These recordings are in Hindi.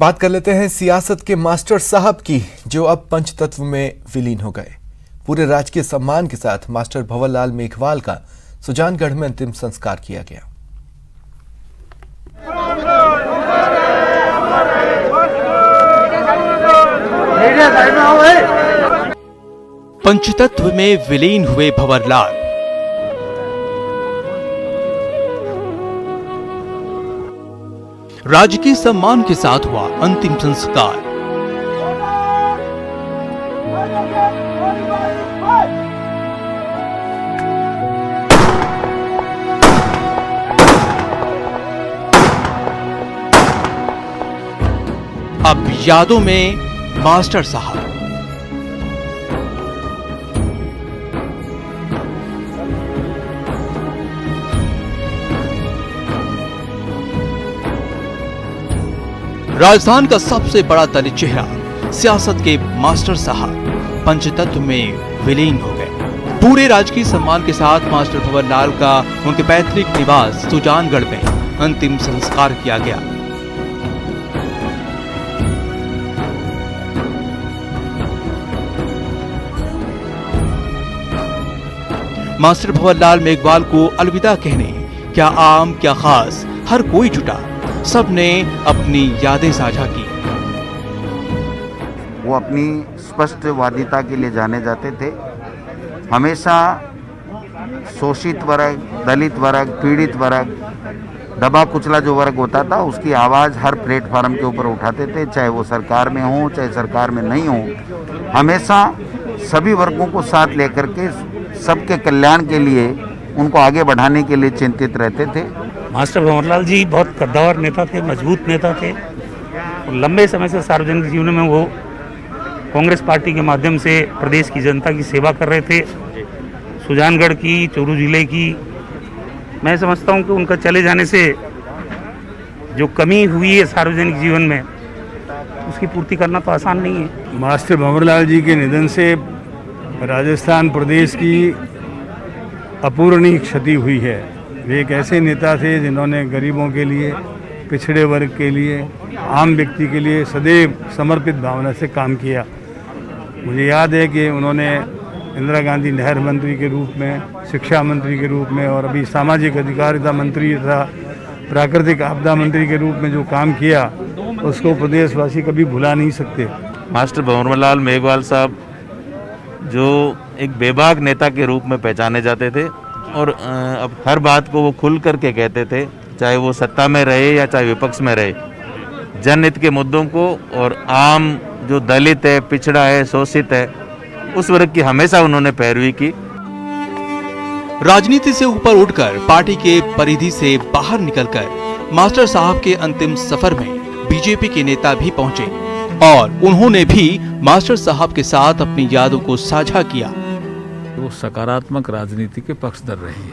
बात कर लेते हैं सियासत के मास्टर साहब की, जो अब पंचतत्व में विलीन हो गए। पूरे राजकीय सम्मान के साथ मास्टर भंवरलाल मेघवाल का सुजानगढ़ में अंतिम संस्कार किया गया। पंचतत्व में विलीन हुए भंवरलाल। राजकीय सम्मान के साथ हुआ अंतिम संस्कार। अब यादों में मास्टर साहब। राजस्थान का सबसे बड़ा दलित चेहरा सियासत के मास्टर साहब पंचतत्व में विलीन हो गए। पूरे राजकीय सम्मान के साथ मास्टर भंवरलाल का उनके पैतृक निवास सुजानगढ़ में अंतिम संस्कार किया गया। मास्टर भंवरलाल मेघवाल को अलविदा कहने क्या आम क्या खास हर कोई जुटा, सबने अपनी यादें साझा की। वो अपनी स्पष्टवादिता के लिए जाने जाते थे। हमेशा शोषित वर्ग, दलित वर्ग, पीड़ित वर्ग, दबा कुचला जो वर्ग होता था उसकी आवाज़ हर प्लेटफार्म के ऊपर उठाते थे, चाहे वो सरकार में हो चाहे सरकार में नहीं हो। हमेशा सभी वर्गों को साथ लेकर के सबके कल्याण के लिए, उनको आगे बढ़ाने के लिए चिंतित रहते थे। मास्टर भंवरलाल जी बहुत कद्दावर नेता थे, मजबूत नेता थे और लंबे समय से सार्वजनिक जीवन में वो कांग्रेस पार्टी के माध्यम से प्रदेश की जनता की सेवा कर रहे थे। सुजानगढ़ की, चूरू जिले की, मैं समझता हूँ कि उनका चले जाने से जो कमी हुई है सार्वजनिक जीवन में उसकी पूर्ति करना तो आसान नहीं है। मास्टर भंवरलाल जी के निधन से राजस्थान प्रदेश की अपूरणीय क्षति हुई है। वे एक ऐसे नेता थे जिन्होंने गरीबों के लिए, पिछड़े वर्ग के लिए, आम व्यक्ति के लिए सदैव समर्पित भावना से काम किया। मुझे याद है कि उन्होंने इंदिरा गांधी नहर मंत्री के रूप में, शिक्षा मंत्री के रूप में और अभी सामाजिक अधिकारिता मंत्री तथा प्राकृतिक आपदा मंत्री के रूप में जो काम किया उसको प्रदेशवासी कभी भुला नहीं सकते। मास्टर भंवरलाल मेघवाल साहब जो एक बेबाक नेता के रूप में पहचाने जाते थे और अब हर बात को वो खुल करके कहते थे, चाहे वो सत्ता में रहे या चाहे विपक्ष में रहे। जनहित के मुद्दों को और आम जो दलित है, पिछड़ा है, शोषित है, उस वर्ग की हमेशा उन्होंने पैरवी की। राजनीति से ऊपर उठकर पार्टी के परिधि से बाहर निकलकर मास्टर साहब के अंतिम सफर में बीजेपी के नेता भी पहुंचे और उन्होंने भी मास्टर साहब के साथ अपनी यादों को साझा किया। वो सकारात्मक राजनीति के पक्षधर रहे हैं।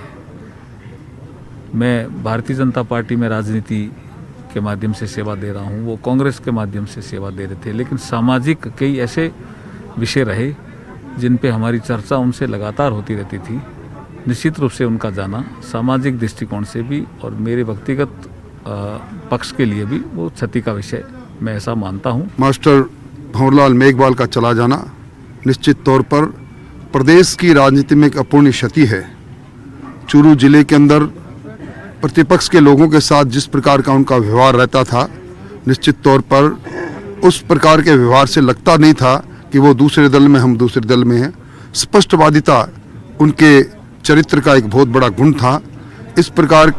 मैं भारतीय जनता पार्टी में राजनीति के माध्यम से सेवा दे रहा हूँ, वो कांग्रेस के माध्यम से सेवा दे रहे थे, लेकिन सामाजिक कई ऐसे विषय रहे जिन पे हमारी चर्चा उनसे लगातार होती रहती थी। निश्चित रूप से उनका जाना सामाजिक दृष्टिकोण से भी और मेरे व्यक्तिगत पक्ष के लिए भी वो क्षति का विषय मैं ऐसा मानता हूँ। मास्टर भंवरलाल मेघवाल का चला जाना निश्चित तौर पर प्रदेश की राजनीति में एक अपूर्णीय क्षति है। चूरू जिले के अंदर प्रतिपक्ष के लोगों के साथ जिस प्रकार का उनका व्यवहार रहता था, निश्चित तौर पर उस प्रकार के व्यवहार से लगता नहीं था कि वो दूसरे दल में, हम दूसरे दल में हैं। स्पष्टवादिता उनके चरित्र का एक बहुत बड़ा गुण था। इस प्रकार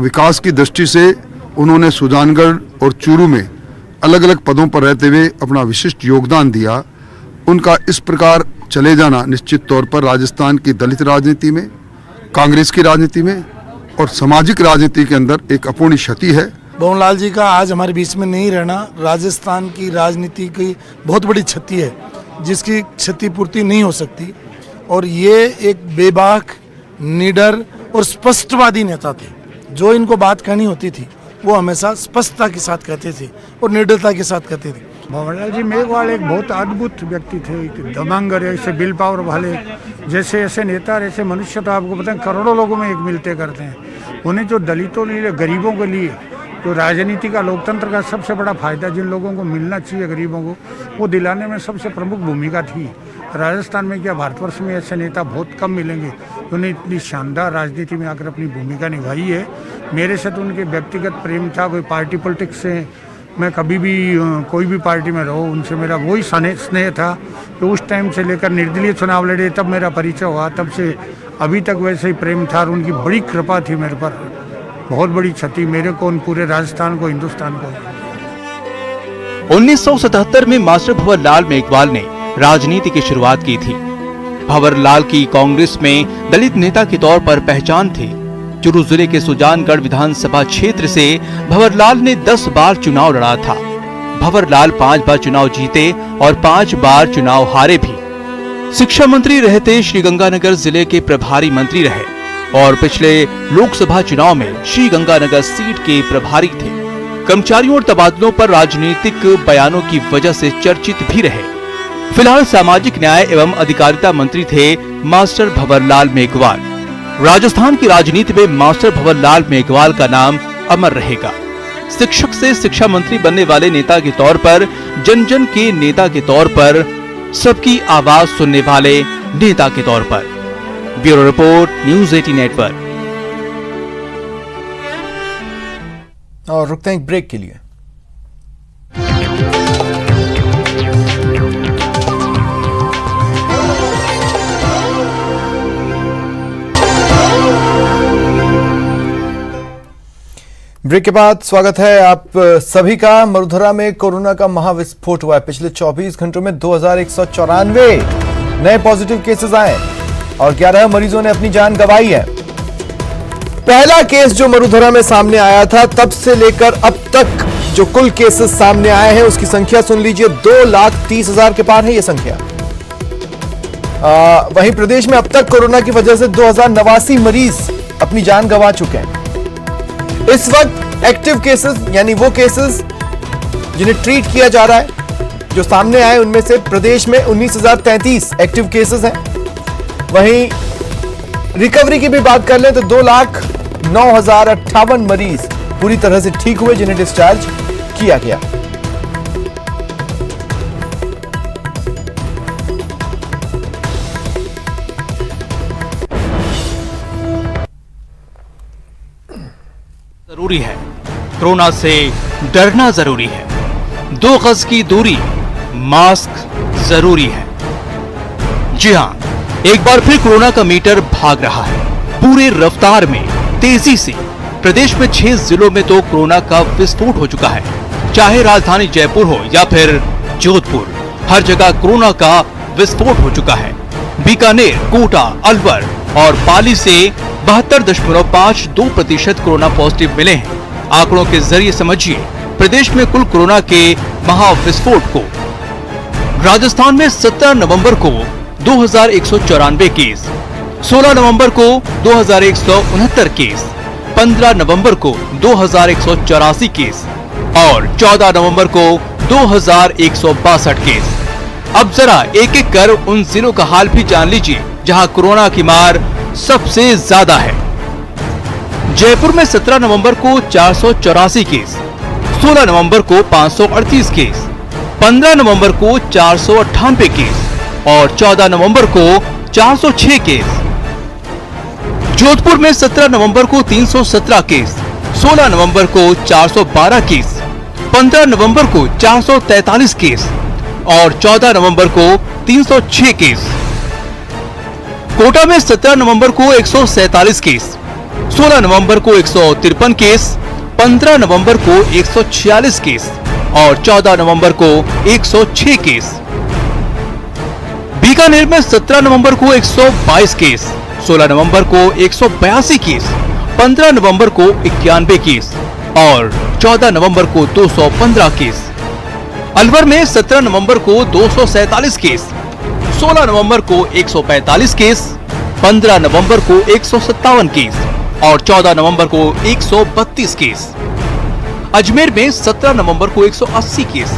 विकास की दृष्टि से उन्होंने सुजानगढ़ और चूरू में अलग अलग पदों पर रहते हुए अपना विशिष्ट योगदान दिया। उनका इस प्रकार चले जाना निश्चित तौर पर राजस्थान की दलित राजनीति में, कांग्रेस की राजनीति में और सामाजिक राजनीति के अंदर एक अपूर्णीय क्षति है। भंवरलाल जी का आज हमारे बीच में नहीं रहना राजस्थान की राजनीति की बहुत बड़ी क्षति है, जिसकी क्षतिपूर्ति नहीं हो सकती। और ये एक बेबाक, निडर और स्पष्टवादी नेता थे। जो इनको बात कहनी होती थी वो हमेशा स्पष्टता के साथ कहते थे और निडरता के साथ कहते थे। भंवरलाल जी मेघवाल एक बहुत अद्भुत व्यक्ति थे, दबंग, ऐसे विल पावर वाले, जैसे ऐसे नेता, ऐसे मनुष्य तो आपको पता है करोड़ों लोगों में एक मिलते करते हैं। उन्हें जो दलितों के लिए, गरीबों के लिए तो राजनीति का, लोकतंत्र का सबसे बड़ा फायदा जिन लोगों को मिलना चाहिए गरीबों को, वो दिलाने में सबसे प्रमुख भूमिका थी। राजस्थान में क्या भारतवर्ष में ऐसे नेता बहुत कम मिलेंगे उन्होंने इतनी शानदार राजनीति में आकर अपनी भूमिका निभाई है। मेरे से तो उनके व्यक्तिगत प्रेम था, कोई पार्टी पॉलिटिक्स से मैं कभी भी कोई भी पार्टी में रहो, उनसे मेरा वही स्नेह था। तो उस टाइम से लेकर निर्दलीय चुनाव लड़े तब मेरा परिचय हुआ, तब से अभी तक वैसे ही प्रेम था और उनकी बड़ी कृपा थी मेरे पर, बहुत बड़ी क्षति मेरे को, उन पूरे राजस्थान को, हिंदुस्तान को। 1977 में मास्टर भंवर लाल मेघवाल ने राजनीति की शुरुआत की थी। भंवर लाल की कांग्रेस में दलित नेता के तौर पर पहचान थी। चूरू जिले के सुजानगढ़ विधानसभा क्षेत्र से भंवर लाल ने 10 बार चुनाव लड़ा था। भंवर लाल 5 बार चुनाव जीते और 5 बार चुनाव हारे भी। शिक्षा मंत्री रहते श्रीगंगानगर जिले के प्रभारी मंत्री रहे और पिछले लोकसभा चुनाव में श्रीगंगानगर सीट के प्रभारी थे। कर्मचारियों और तबादलों पर राजनीतिक बयानों की वजह से चर्चित भी रहे। फिलहाल सामाजिक न्याय एवं अधिकारिता मंत्री थे मास्टर भंवर लाल मेघवाल। राजस्थान की राजनीति में मास्टर भंवर लाल मेघवाल का नाम अमर रहेगा। शिक्षक से शिक्षा मंत्री बनने वाले नेता के तौर पर, जन जन के नेता के तौर पर, सबकी आवाज सुनने वाले नेता के तौर पर। Bureau report, news 18 network. और रुकते हैं एक ब्रेक के लिए। ब्रेक के बाद स्वागत है आप सभी का। मरुधरा में कोरोना का महाविस्फोट हुआ है। पिछले 24 घंटों में 2194 नए पॉजिटिव केसेस आए और 11 मरीजों ने अपनी जान गंवाई है। पहला केस जो मरुधरा में सामने आया था, तब से लेकर अब तक जो कुल केसेस सामने आए हैं उसकी संख्या सुन लीजिए, 2,30,000 के पार है ये संख्या। वहीं प्रदेश में अब तक कोरोना की वजह से 2089 मरीज अपनी जान गंवा चुके हैं। इस वक्त एक्टिव केसेस यानी वो केसेस जिन्हें ट्रीट किया जा रहा है जो सामने आए, उनमें से प्रदेश में 19,033 एक्टिव केसेस हैं। वहीं रिकवरी की भी बात कर लें तो 2,09,058 मरीज पूरी तरह से ठीक हुए जिन्हें डिस्चार्ज किया गया। जरूरी है, कोरोना से डरना जरूरी है, 2 गज की दूरी, मास्क जरूरी है। जी हां, एक बार फिर कोरोना का मीटर भाग रहा है पूरे रफ्तार में, तेजी से। प्रदेश में 6 जिलों में तो कोरोना का विस्फोट हो चुका है। चाहे राजधानी जयपुर हो या फिर जोधपुर, हर जगह कोरोना का विस्फोट हो चुका है। बीकानेर, कोटा, अलवर और पाली से 72.52% कोरोना पॉजिटिव मिले हैं। आंकड़ों के जरिए समझिए प्रदेश में कुल कोरोना के महाविस्फोट को। राजस्थान में 17 नवंबर को 2,194 केस, 16 नवंबर को 2,169 केस, 15 नवंबर को 2,184 केस और 14 नवंबर को 2,162 केस। अब जरा एक एक कर उन जिलों का हाल भी जान लीजिए जहां कोरोना की मार सबसे ज्यादा है। जयपुर में 17 नवंबर को 484 केस, 16 नवंबर को 538 केस, 15 नवंबर को 498 केस और 14 नवंबर को 406 केस। जोधपुर में 17 नवंबर को 317 केस, 16 नवंबर को 412 केस, 15 नवंबर को 443 केस और 14 नवंबर को 306 केस। कोटा में 17 नवंबर को 147 केस, 16 नवंबर को 153 केस, 15 नवंबर को 146 केस और 14 नवंबर को 106 केस। बीकानेर में 17 नवंबर को 122 केस, 16 नवंबर को 182 केस, 15 नवंबर को 91 केस और 14 नवंबर को 215 केस। अलवर में 17 नवंबर को 247 केस, 16 नवंबर को 145 केस, 15 नवंबर को 157 केस और 14 नवंबर को 132 केस। अजमेर में 17 नवंबर को 180 केस,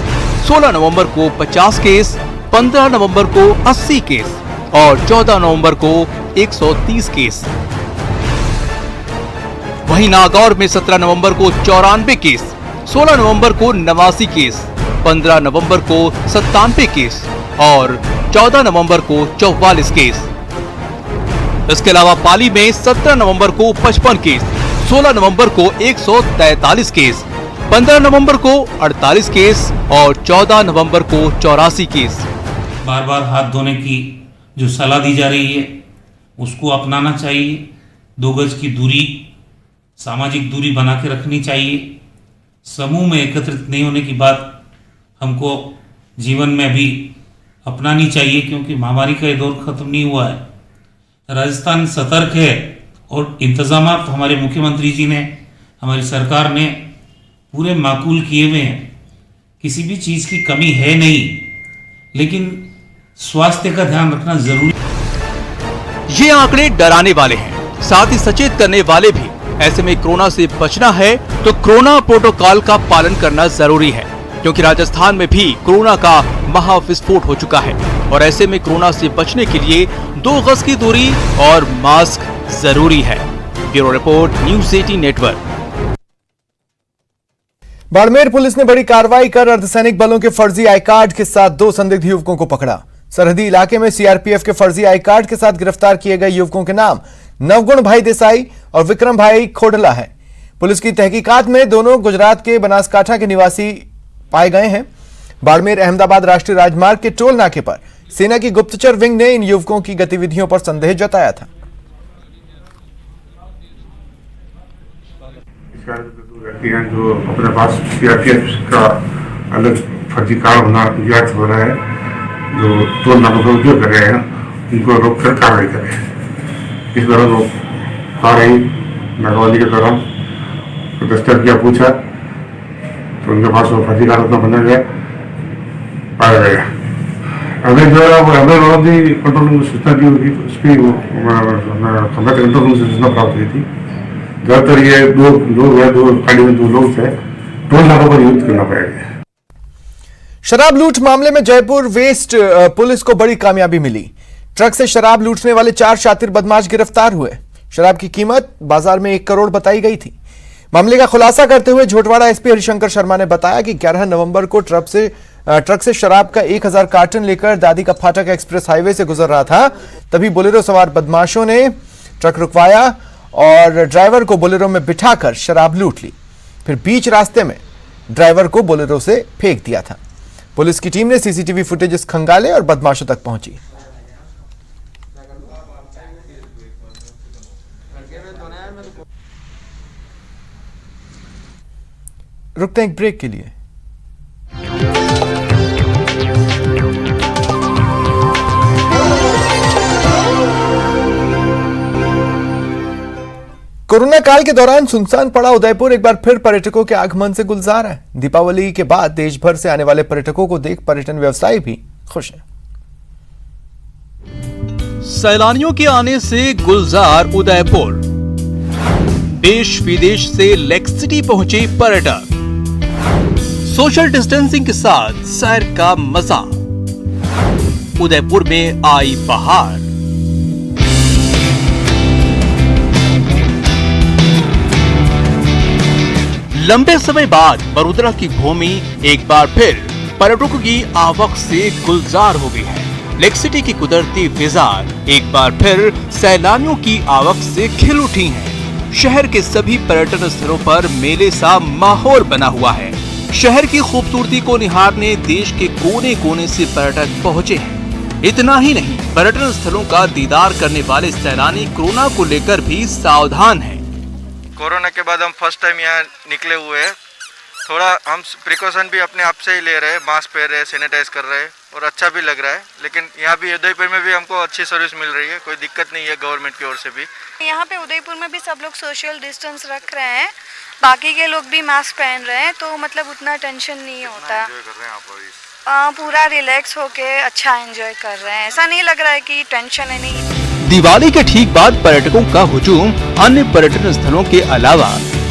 16 नवंबर को 50 केस, 15 नवंबर को 80 केस और 14 नवंबर को 130 केस। वहीं नागौर में 17 नवंबर को 94 केस, 16 नवंबर को 89 केस, 15 नवंबर को 97 केस और 14 नवंबर को 44 केस। इसके अलावा पाली में 17 नवंबर को 55 केस, 16 नवंबर को 143 केस, 15 नवंबर को 48 केस और 14 नवंबर को 84 केस। बार बार हाथ धोने की जो सलाह दी जा रही है उसको अपनाना चाहिए। 2 गज की दूरी, सामाजिक दूरी बना के रखनी चाहिए। समूह में एकत्रित नहीं होने की बात हमको जीवन में भी अपनानी चाहिए, क्योंकि महामारी का ये दौर खत्म नहीं हुआ है। राजस्थान सतर्क है और इंतजाम हमारे मुख्यमंत्री जी ने, हमारी सरकार ने पूरे माकूल किए हुए हैं। किसी भी चीज़ की कमी है नहीं, लेकिन स्वास्थ्य का ध्यान रखना जरूरी। ये आंकड़े डराने वाले हैं, साथ ही सचेत करने वाले भी। ऐसे में कोरोना से बचना है तो कोरोना प्रोटोकॉल का पालन करना जरूरी है, क्योंकि राजस्थान में भी कोरोना का महाविस्फोट हो चुका है और ऐसे में कोरोना से बचने के लिए 2 गज की दूरी और मास्क जरूरी है। Bureau report, news 18 network. Barmer police ने बड़ी कार्रवाई कर अर्धसैनिक बलों के फर्जी आई कार्ड के साथ 2 संदिग्ध युवकों को पकड़ा। सरहदी इलाके में सीआरपीएफ के फर्जी आई कार्ड के साथ गिरफ्तार किए गए युवकों के नाम नवगुण भाई देसाई और विक्रम भाई खोडला है। पुलिस की तहकीकात में दोनों गुजरात के बनासकांठा के निवासी पाए गए हैं। बाड़मेर अहमदाबाद राष्ट्रीय राजमार्ग के टोल नाके पर सेना की गुप्तचर विंग ने इन युवकों की गतिविधियों पर संदेह जताया था। जो अपने पास सीआरपीएफ का अलग फर्जी कार्ड होना ज्ञात हो रहा है, जो टोल नाकों का उपयोग कर रहे हैं, उनको रोक कर कार्रवाई करें। इस दौरान वो कार्रवाई नाकाबंदी के दौरान दस्तक किया, पूछा तो उनके पास वो फर्जी कार्ड उतना बना गया, पाया गया। अगर जो है वो अगर भी कंट्रोल रूम से सूचना दी हुई थी, उसकी कंप्यूटर कंट्रोल रूम से सूचना प्राप्त हुई थी। ज्यादातर ये 2 लोग हैं, 2 गाड़ी में 2 लोग थे, टोल नाकों पर युद्ध करना पड़ेगा। शराब लूट मामले में जयपुर वेस्ट पुलिस को बड़ी कामयाबी मिली। ट्रक से शराब लूटने वाले 4 शातिर बदमाश गिरफ्तार हुए। शराब की कीमत बाजार में 1 करोड़ बताई गई थी। मामले का खुलासा करते हुए झोटवाड़ा एसपी हरिशंकर शर्मा ने बताया कि 11 नवंबर को ट्रक से शराब का 1000 कार्टन लेकर दादी का फाटक एक्सप्रेस हाईवे से गुजर रहा था। तभी बोलेरो सवार बदमाशों ने ट्रक रुकवाया और ड्राइवर को बोलेरो में बिठाकर शराब लूट ली। फिर बीच रास्ते में ड्राइवर को बोलेरो से फेंक दिया था। पुलिस की टीम ने सीसीटीवी फुटेजेस खंगाले और बदमाशों तक पहुंची। रुकते हैं एक ब्रेक के लिए। कोरोना काल के दौरान सुनसान पड़ा उदयपुर एक बार फिर पर्यटकों के आगमन से गुलजार है। दीपावली के बाद देश भर से आने वाले पर्यटकों को देख पर्यटन व्यवसायी भी खुश है। सैलानियों के आने से गुलजार उदयपुर। देश विदेश से लेक सिटी पहुंचे पर्यटक। सोशल डिस्टेंसिंग के साथ सैर का मजा। उदयपुर में आई बहार। लंबे समय बाद बड़ोदरा की भूमि एक बार फिर पर्यटकों की आवक से गुलजार हो गई है। लेक सिटी की कुदरती फिजा एक बार फिर सैलानियों की आवक से खिल उठी है। शहर के सभी पर्यटन स्थलों पर मेले सा माहौल बना हुआ है। शहर की खूबसूरती को निहारने देश के कोने कोने से पर्यटक पहुंचे हैं। इतना ही नहीं, पर्यटन स्थलों का दीदार करने वाले सैलानी कोरोना को लेकर भी सावधान हैं। कोरोना के बाद हम फर्स्ट टाइम यहाँ निकले हुए हैं। थोड़ा हम प्रिकॉशन भी अपने आप से ही ले रहे हैं, मास्क पहन रहे हैं, सैनिटाइज कर रहे हैं और अच्छा भी लग रहा है। लेकिन यहाँ भी उदयपुर में भी हमको अच्छी सर्विस मिल रही है, कोई दिक्कत नहीं है गवर्नमेंट की ओर से भी। यहाँ पे उदयपुर में भी सब लोग सोशल डिस्टेंस रख रहे हैं, बाकी के लोग भी मास्क पहन रहे हैं, तो मतलब उतना टेंशन नहीं होता। पूरा रिलैक्स होके अच्छा एंजॉय कर रहे हैं। ऐसा नहीं लग रहा है कि टेंशन है नहीं। दिवाली के ठीक बाद पर्यटकों का हुजूम अन्य पर्यटन स्थलों के अलावा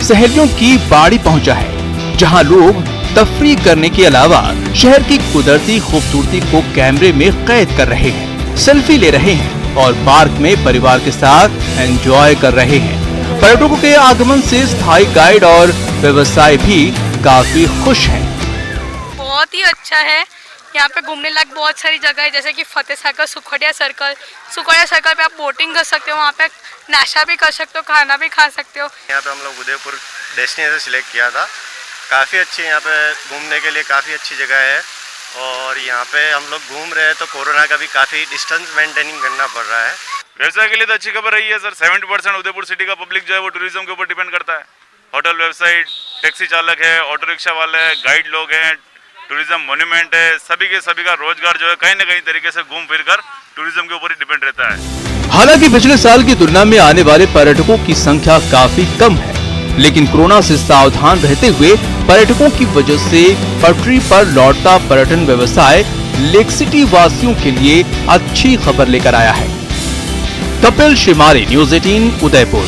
सहेलियों की बाड़ी पहुंचा है, जहां लोग तफरी करने के अलावा शहर की कुदरती खूबसूरती को कैमरे में कैद कर रहे हैं, सेल्फी ले रहे हैं और पार्क में परिवार के साथ एंजॉय कर रहे हैं। पर्यटकों के आगमन से स्थायी गाइड और व्यवसाय भी काफी खुश हैं। बहुत ही अच्छा है, यहाँ पे घूमने लायक बहुत सारी जगह है, जैसे कि फतेह सागर, सुखड़िया सर्कल पे आप बोटिंग कर सकते हो, वहाँ पे नाश्ता भी कर सकते हो, खाना भी खा सकते हो। यहाँ पे हम लोग उदयपुर डेस्टिनेशन सिलेक्ट किया था, काफ़ी अच्छी यहाँ पे घूमने के लिए काफ़ी अच्छी जगह है। और यहाँ पे हम लोग घूम रहे हैं तो कोरोना का भी काफ़ी डिस्टेंस मेंटेनिंग करना पड़ रहा है। व्यवसाय के लिए तो अच्छी खबर रही है सर। 70% उदयपुर सिटी का पब्लिक जो है वो टूरिज्म के ऊपर डिपेंड करता है। होटल, वेबसाइट, टैक्सी चालक है, ऑटो रिक्शा वाले हैं, गाइड लोग हैं, टूरिज्म मोन्यूमेंट है, सभी का रोजगार जो है कहीं न कहीं तरीके से घूम फिर कर टूरिज्म के ऊपर ही डिपेंड रहता है। हालांकि पिछले साल की तुलना में आने वाले पर्यटकों की संख्या काफी कम है, लेकिन कोरोना से सावधान रहते हुए पर्यटकों की वजह से पटरी पर लौटता पर्यटन व्यवसाय लेक सिटी वासियों के लिए अच्छी खबर लेकर आया है। कपिल शिमारी, न्यूज़ 18 उदयपुर।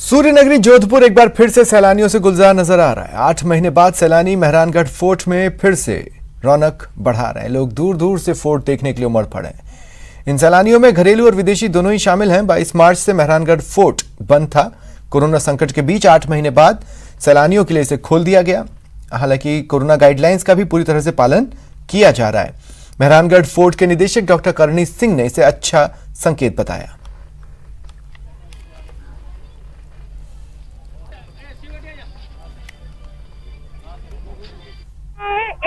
सूर्य नगरी जोधपुर एक बार फिर से सैलानियों से गुलजार नजर आ रहा है। 8 महीने बाद सैलानी मेहरानगढ़ फोर्ट में फिर से रौनक बढ़ा रहे हैं। लोग दूर दूर से फोर्ट देखने के लिए उमड़ पड़े हैं। इन सैलानियों में घरेलू और विदेशी दोनों ही शामिल हैं। 22 मार्च से मेहरानगढ़ फोर्ट बंद था। कोरोना संकट के बीच 8 महीने बाद सैलानियों के लिए इसे खोल दिया गया। हालांकि कोरोना गाइडलाइंस का भी पूरी तरह से पालन किया जा रहा है। मेहरानगढ़ फोर्ट के निदेशक डॉक्टर करणी सिंह ने इसे अच्छा संकेत बताया।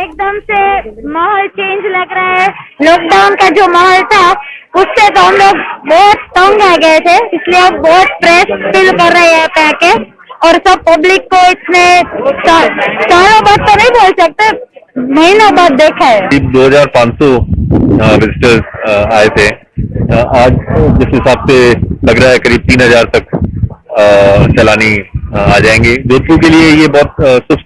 एकदम से माहौल चेंज लग रहा है। लॉकडाउन का जो माहौल था उससे तो हम लोग बहुत तंग आ गए थे, इसलिए अब बहुत फ्रेश फील कर रहे हैं यहाँ पे आके। और सब पब्लिक को इतने सालों बाद तो नहीं बोल सकते, महीनों बाद देखा है। 2500 विजिटर्स आए थे। आज जिस हिसाब से लग रहा है करीब 3000 तक सैलानी आ जाएंगे। जोधपुर के लिए ये बहुत शुभ